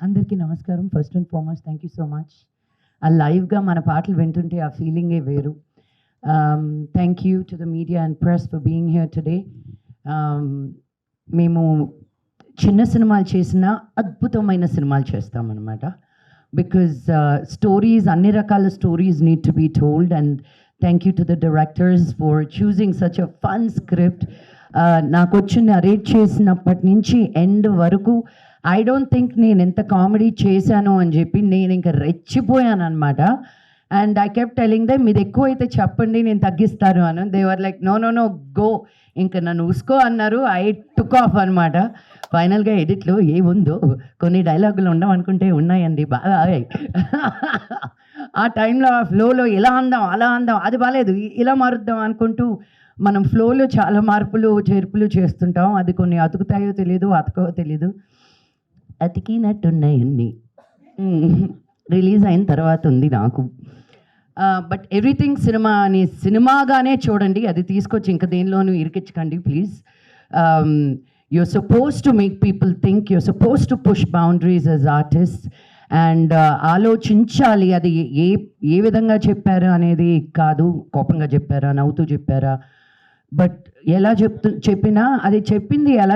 అందరికీ నమస్కారం. First and foremost thank you so much. ఆ లైవ్గా మన పాటలు వింటుంటే ఆ ఫీలింగే వేరు. Thank you to the media and press for being here today. మేము చిన్న సినిమాలు చేసిన అద్భుతమైన సినిమాలు చేస్తామన్నమాట. బికాజ్ స్టోరీస్, అన్ని రకాల stories need to be told. And thank you to the directors for choosing such a fun script. నాకు వచ్చి నరేట్ చేసినప్పటి నుంచి ఎండ్ వరకు ఐ డోంట్ థింక్ నేను ఎంత కామెడీ చేశాను అని చెప్పి నేను ఇంకా రెచ్చిపోయాను అనమాట. And I kept telling them, మీది ఎక్కువ అయితే చెప్పండి, నేను తగ్గిస్తాను అని. They were like no no no go, ఇంకా నన్ను ఉసుకో అన్నారు. ఐ టుక్ ఆఫ్ అనమాట. ఫైనల్గా ఎడిట్లో ఏముందో కొన్ని డైలాగులు ఉండవనుకుంటే ఉన్నాయండి, బాగా ఆ టైంలో ఆ ఫ్లోలో ఇలా అందాం అలా అందాం, అది బాగాలేదు ఇలా మారుద్దాం అనుకుంటూ మనం ఫ్లోలో చాలా మార్పులు చేర్పులు చేస్తుంటాం. అది కొన్ని అతుకుతాయో తెలీదు, అతకవో తెలీదు. అతికినట్టున్నాయన్నీ రిలీజ్ అయిన తర్వాత ఉంది నాకు. బట్ ఎవ్రీథింగ్ సినిమా అని సినిమాగానే చూడండి, అది తీసుకొచ్చి ఇంకా దేనిలోనూ ఇరికించకండి please. You're suppose to make people think, you're suppose to push boundaries as artist. And ఆలోచించాలి అది ఏ విధంగా చెప్పారు అనేది కాదు, కోపంగా చెప్పారా, నవ్వుతూ చెప్పారా, బట్ ఎలా చెప్పినా అది చెప్పింది ఎలా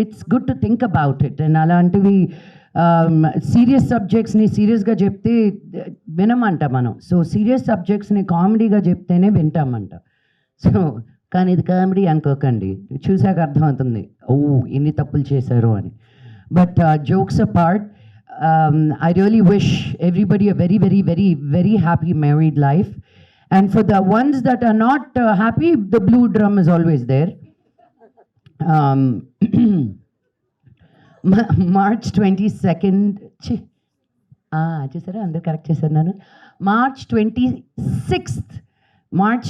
it's good to think about it. And అలాంటివి సీరియస్ సబ్జెక్ట్స్ని సీరియస్గా చెప్తే వినమంట మనం. సో సీరియస్ సబ్జెక్ట్స్ని కామెడీగా చెప్తేనే వింటామంట. సో కానీ ఇది కామెడీ అనుకోకండి, చూసాక అర్థమవుతుంది ఓ ఎన్ని తప్పులు చేశారు అని. But jokes apart, I really wish everybody a very, very, very, very happy married life. And for the ones that are not happy, the blue drum is always there. March 22nd, చూసారా అందరు correct చేశారు నన్ను. March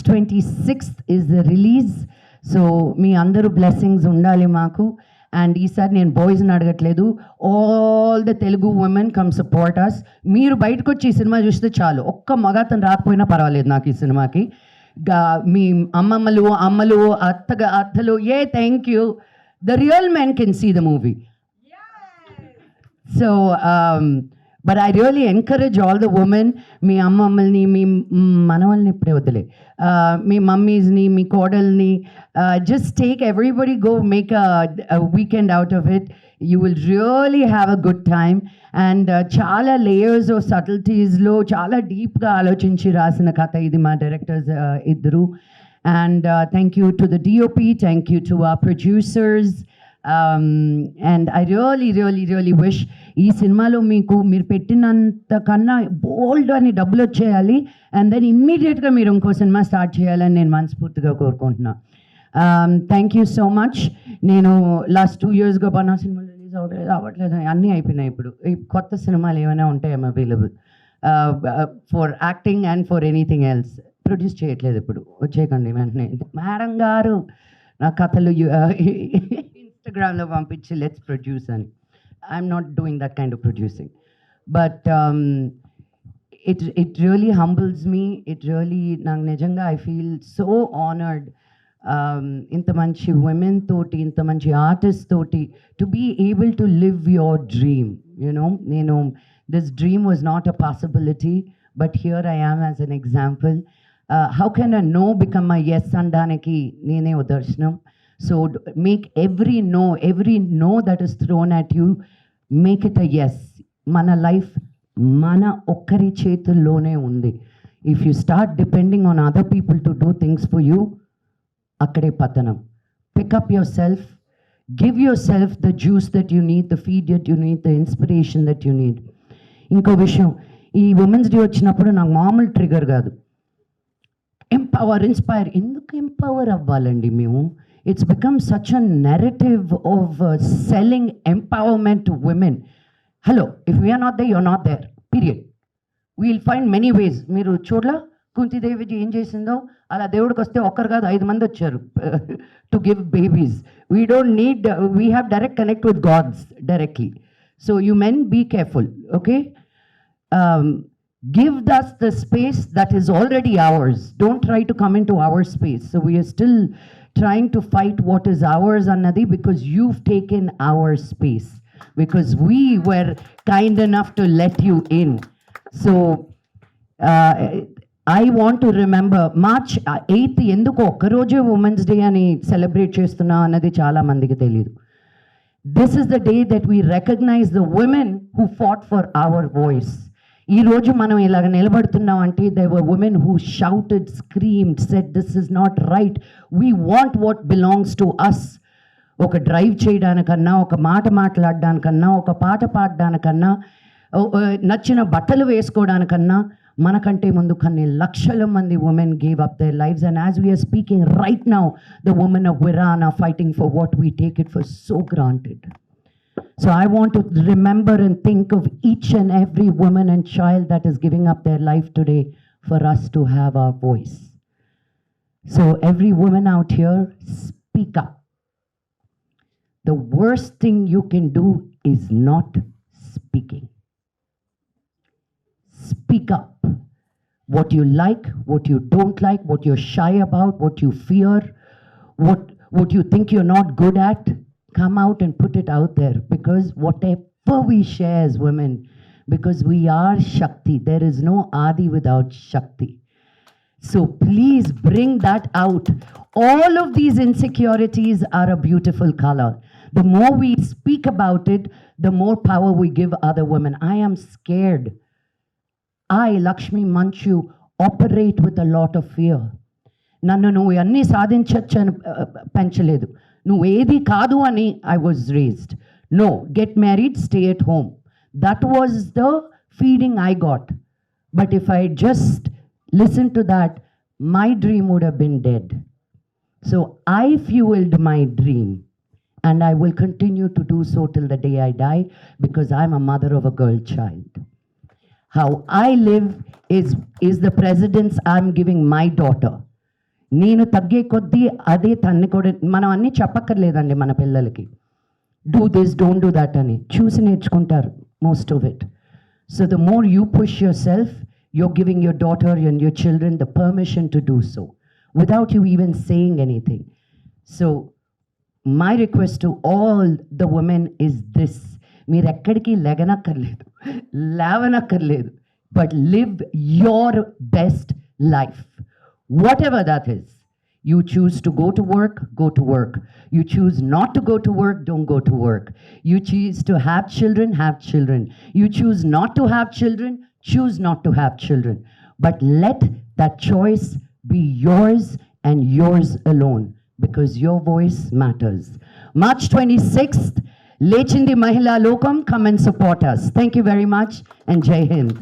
26th is the release. So మీ అందరూ blessings ఉండాలి మాకు. అండ్ ఈసారి నేను బాయ్స్ని అడగట్లేదు, all the Telugu women come support us. మీరు బయటకు వచ్చి ఈ సినిమా చూస్తే చాలు, ఒక్క మగతను రాకపోయినా పర్వాలేదు నాకు ఈ సినిమాకి. మీ అమ్మలు అత్తలు thank you, the real men can see the movie. So but I really encourage all the women, మీ అమ్మమ్మల్ని, మీ మనవల్ని ఇప్పుడే వద్దులే, మీ మమ్మీస్ని, మీ కోడల్ని, just take everybody go make a weekend out of it. You will really have a good time. And చాలా లేయర్స్ ఆఫ్ సటిల్టీస్లో చాలా డీప్గా ఆలోచించి రాసిన కథ ఇది, మా డైరెక్టర్స్ ఇద్దరు. And thank you to the DOP, thank you to our producers. And I really wish ఈ సినిమాలో మీరు పెట్టినంత కన్నా బోల్డ్ అని డబ్బులు వచ్చేయాలి. అండ్ దెన్ ఇమ్మీడియట్గా మీరు ఇంకో సినిమా స్టార్ట్ చేయాలని నేను మనస్ఫూర్తిగా కోరుకుంటున్నా. Thank you so much. నేను లాస్ట్ 2 yearsగా బనా సినిమాలు రిలీజ్ అవ్వట్లేదు, అన్నీ అయిపోయినాయి. ఇప్పుడు ఈ కొత్త సినిమాలు ఏమైనా ఉంటాయి available for acting and for anything else. Produce చేయట్లేదు ఇప్పుడు, వచ్చేయకండి వెంటనే. మేడం గారు నా కథలు ఇన్స్టాగ్రామ్లో పంపించి లెట్స్ ప్రొడ్యూస్ అని. I'm not doing that kind of producing. But it really humbles me. It really, నాకు నిజంగా ఐ ఫీల్ సో ఆనర్డ్. ఇంత మంచి women తోటి, ఇంత మంచి ఆర్టిస్ట్ తోటి to be able to live your dream. నేను this dream was not a possibility, but here I am as an example. How can a no become a yes అనడానికి నేనే ఉదర్శనం. So make every no that is thrown at you, make it a yes. Mana life mana okkari chetullone undi. If you start depending on other people to do things for you, akkade patanam. Pick up yourself, give yourself the juice that you need, the feed that you need, the inspiration that you need. Inko vishayam, ee women's day vachinappudu naaku maamul trigger gaadu, empower, inspire. Enduku empower avvalandi memu? It's become such a narrative of selling empowerment to women. Hello, if we are not there, you're not there, period. We'll find many ways. మీరు చూడలా కుంతిదేవి ఏం చేసిందో, అలా దేవుడికి వస్తే ఒక్కరు కాదు 5 మంది వచ్చారు to give babies. We don't need, we have direct connect with gods directly. So you men be careful, okay? Give us the space that is already ours. Don't try to come into our space. So we are still trying to fight what is ours, Annadi, because you've taken our space. because we were kind enough to let you in. So I want to remember March 8th ఎందుకు ఒక్కరోజే women's day అని celebrate చేస్తున్నా అన్నది చాలా మందికి తెలియదు. This is the day that we recognize the women who fought for our voice. ఈ రోజు మనం ఇలాగ నిలబడుతున్నాం అంటే there were women who shouted, screamed, said this is not right. We want what belongs to us. ఒక drive చేయడానికన్నా, ఒక మాట మాట్లాడడానికన్నా, ఒక పాట పాడడానికన్నా, నచ్చిన బట్టలు వేసుకోవడానికన్నా మనకంటే ముందు కొన్ని లక్షల మంది women gave up their lives. And as we are speaking right now the women of Iran are fighting for what we take it for so granted. So I want to remember and think of each and every woman and child that is giving up their life today for us to have our voice. So every woman out here, speak up. The worst thing you can do is not speaking. Speak up. What you like, what you don't like, what you're shy about, what you fear, what you think you're not good at, come out and put it out there, because whatever we share as women, because we are Shakti, there is no Adi without Shakti. So please bring that out. All of these insecurities are a beautiful color. The more we speak about it, the more power we give other women. I am scared. I, Lakshmi Manchu, operate with a lot of fear. నన్ను నువ్వు అన్నీ సాధించచ్చు అని పెంచలేదు. నువ్వు ఏది కాదు అని I was raised. No, get married, stay at home. That was the feeding I got. But if I just listen to that, my dream would have been dead. So I fuelled my dream and I will continue to do so till the day I die, because I'm a mother of a girl child. How I live is the precedence I'm giving my daughter. నేను తగ్గే కొద్దీ అదే తన్ని కూడా మనం అన్నీ చెప్పక్కర్లేదండి మన పిల్లలకి. Do this, don't do that అని చూసి నేర్చుకుంటారు most of it. So the more you push your self, you're giving your daughter and your children the permission to do so without you even saying anything. So my request to all the women is this: మీరు ఎక్కడికి లెగనక్కర్లేదు, లేవనక్కర్లేదు, but live your best life. Whatever that is. You choose to go to work, go to work. You choose not to go to work, don't go to work. You choose to have children, have children. You choose not to have children, choose not to have children. But let that choice be yours and yours alone, because your voice matters. March 26th, Lechindi Mahila Lokam, come and support us. Thank you very much, and Jai Hind.